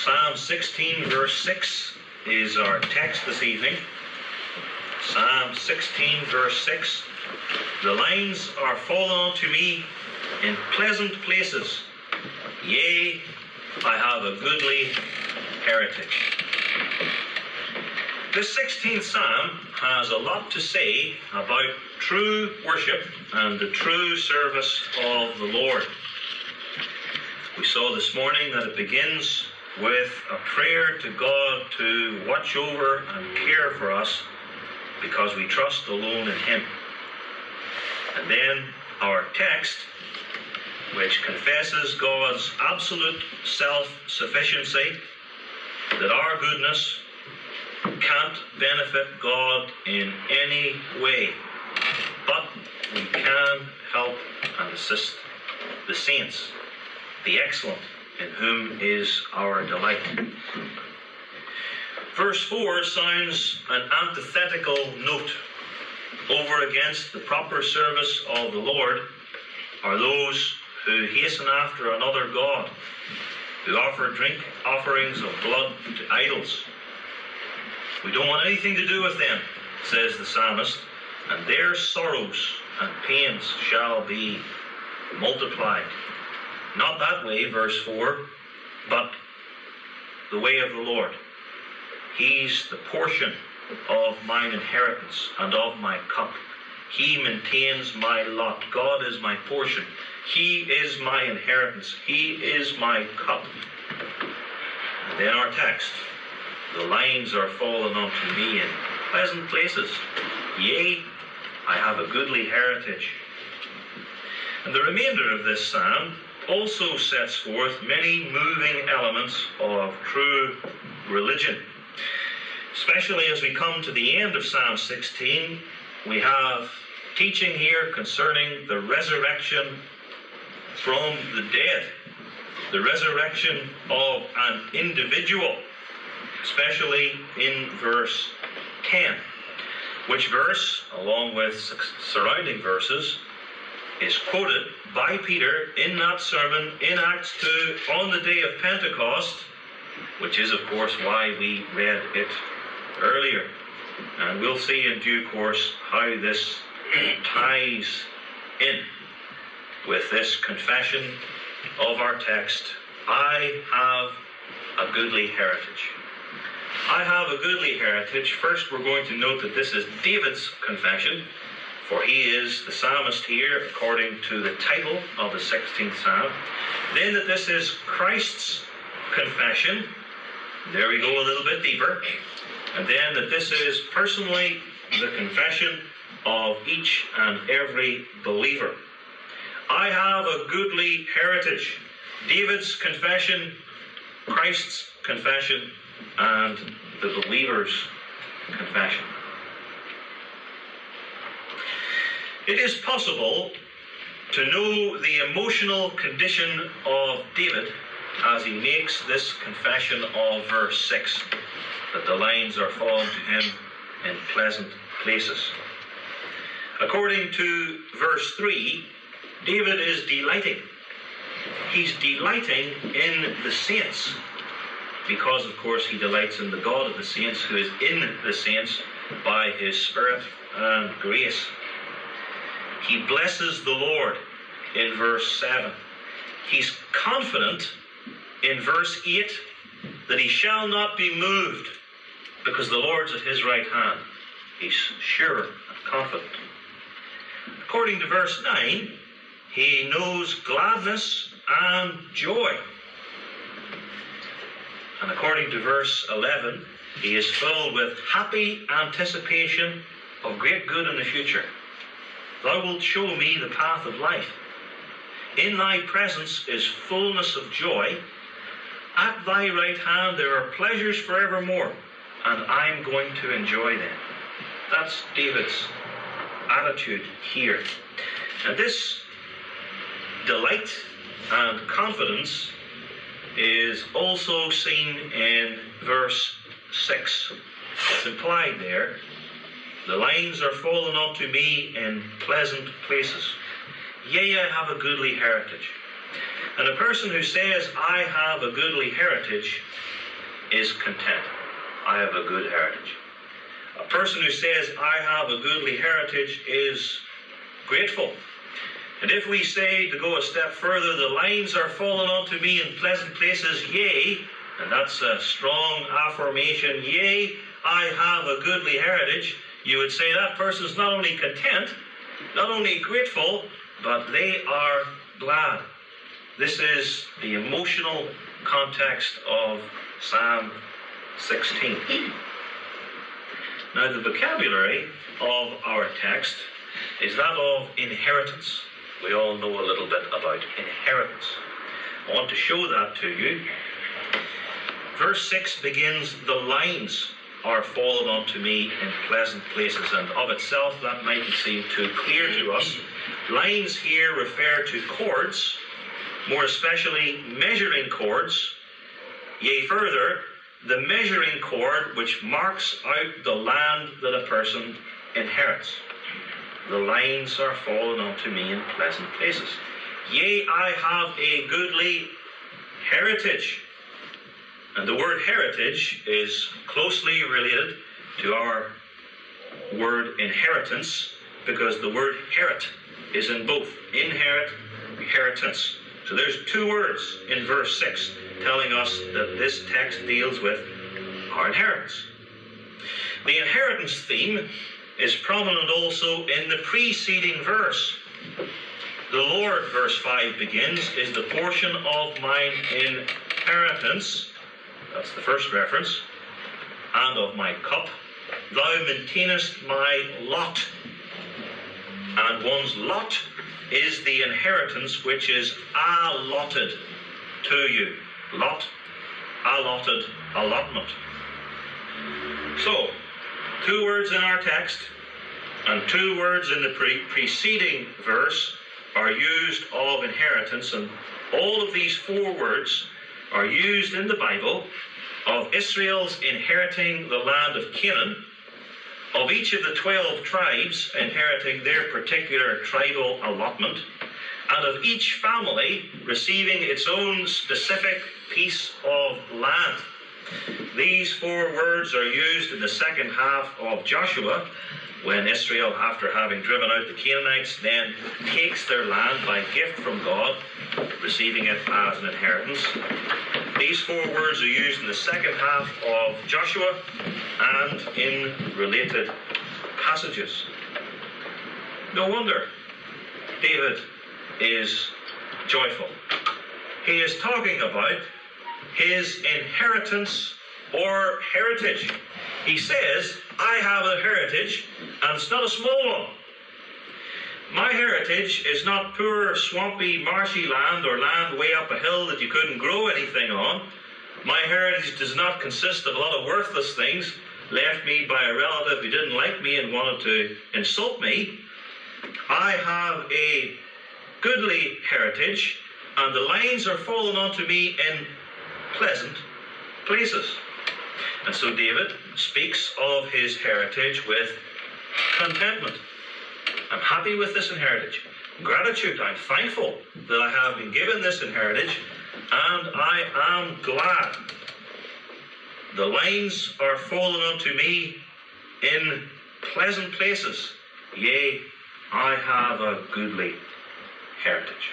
Psalm 16 verse 6 is our text this evening. Psalm 16 verse 6. The lines are fallen unto me in pleasant places. Yea, I have a goodly heritage. This 16th Psalm has a lot to say about true worship and the true service of the Lord. We saw this morning that it begins with a prayer to God to watch over and care for us because we trust alone in Him. And then our text, which confesses God's absolute self-sufficiency, that our goodness can't benefit God in any way, but we can help and assist the saints, the excellent, in whom is our delight. Verse 4 sounds an antithetical note. Over against the proper service of the Lord are those who hasten after another god, who offer drink offerings of blood to idols. We don't want anything to do with them, says the psalmist, and their sorrows and pains shall be multiplied. Not that way, verse 4, but the way of the Lord. He's the portion of mine inheritance and of my cup. He maintains my lot. God is my portion. He is my inheritance. He is my cup. And then our text. The lines are fallen unto me in pleasant places. Yea, I have a goodly heritage. And the remainder of this psalm also sets forth many moving elements of true religion. Especially as we come to the end of Psalm 16, we have teaching here concerning the resurrection from the dead, the resurrection of an individual, especially in verse 10, which verse, along with surrounding verses, is quoted by Peter in that sermon in Acts 2 on the day of Pentecost, which is, of course, why we read it earlier. And we'll see in due course how this ties in with this confession of our text. I have a goodly heritage. I have a goodly heritage. First, we're going to note that this is David's confession, for he is the psalmist here, according to the title of the 16th Psalm. Then that this is Christ's confession. There we go a little bit deeper. And then that this is personally the confession of each and every believer. I have a goodly heritage. David's confession, Christ's confession, and the believer's confession. It is possible to know the emotional condition of David as he makes this confession of verse 6, that the lines are fallen to him in pleasant places. According to verse 3, David is delighting. He's delighting in the saints, because, of course, he delights in the God of the saints, who is in the saints by his Spirit and grace. He blesses the Lord in verse 7. He's confident in verse 8 that he shall not be moved, because the Lord's at his right hand. He's sure and confident. According to verse 9, he knows gladness and joy. And according to verse 11, he is filled with happy anticipation of great good in the future. Thou wilt show me the path of life. In thy presence is fullness of joy. At thy right hand there are pleasures forevermore, and I'm going to enjoy them. That's David's attitude here. And this delight and confidence is also seen in verse 6. It's implied there. The lines are fallen unto me in pleasant places. Yea, I have a goodly heritage. And a person who says, I have a goodly heritage, is content. I have a good heritage. A person who says, I have a goodly heritage, is grateful. And if we say, to go a step further, the lines are fallen unto me in pleasant places, yea, and that's a strong affirmation, yea, I have a goodly heritage, you would say that person is not only content, not only grateful, but they are glad. This is the emotional context of Psalm 16. Now, the vocabulary of our text is that of inheritance. We all know a little bit about inheritance. I want to show that to you. Verse 6 begins, the lines are fallen unto me in pleasant places, and of itself that mightn't seem too clear to us. Lines here refer to chords, more especially measuring chords. Yea, further, the measuring cord which marks out the land that a person inherits. The lines are fallen unto me in pleasant places. Yea, I have a goodly heritage. And the word heritage is closely related to our word inheritance, because the word herit is in both. Inherit, inheritance. So there's two words in verse 6 telling us that this text deals with our inheritance. The inheritance theme is prominent also in the preceding verse. The Lord, verse 5 begins, is the portion of mine inheritance. That's the first reference. And of my cup. Thou maintainest my lot. And one's lot is the inheritance which is allotted to you. Lot, allotted, allotment. So, two words in our text and two words in the preceding verse are used of inheritance, and all of these four words are used in the Bible of Israel's inheriting the land of Canaan, of each of the 12 tribes inheriting their particular tribal allotment, and of each family receiving its own specific piece of land. These four words are used in the second half of Joshua, when Israel, after having driven out the Canaanites, then takes their land by gift from God, receiving it as an inheritance. These four words are used in the second half of Joshua and in related passages. No wonder David is joyful. He is talking about his inheritance or heritage. He says, I have a heritage, and it's not a small one. My heritage is not poor, swampy, marshy land or land way up a hill that you couldn't grow anything on. My heritage does not consist of a lot of worthless things left me by a relative who didn't like me and wanted to insult me. I have a goodly heritage, and the lines are fallen onto me in pleasant places. And so David speaks of his heritage with contentment. I'm happy with this heritage. Gratitude. I'm thankful that I have been given this heritage, and I am glad. The lines are fallen unto me in pleasant places. Yea, I have a goodly heritage.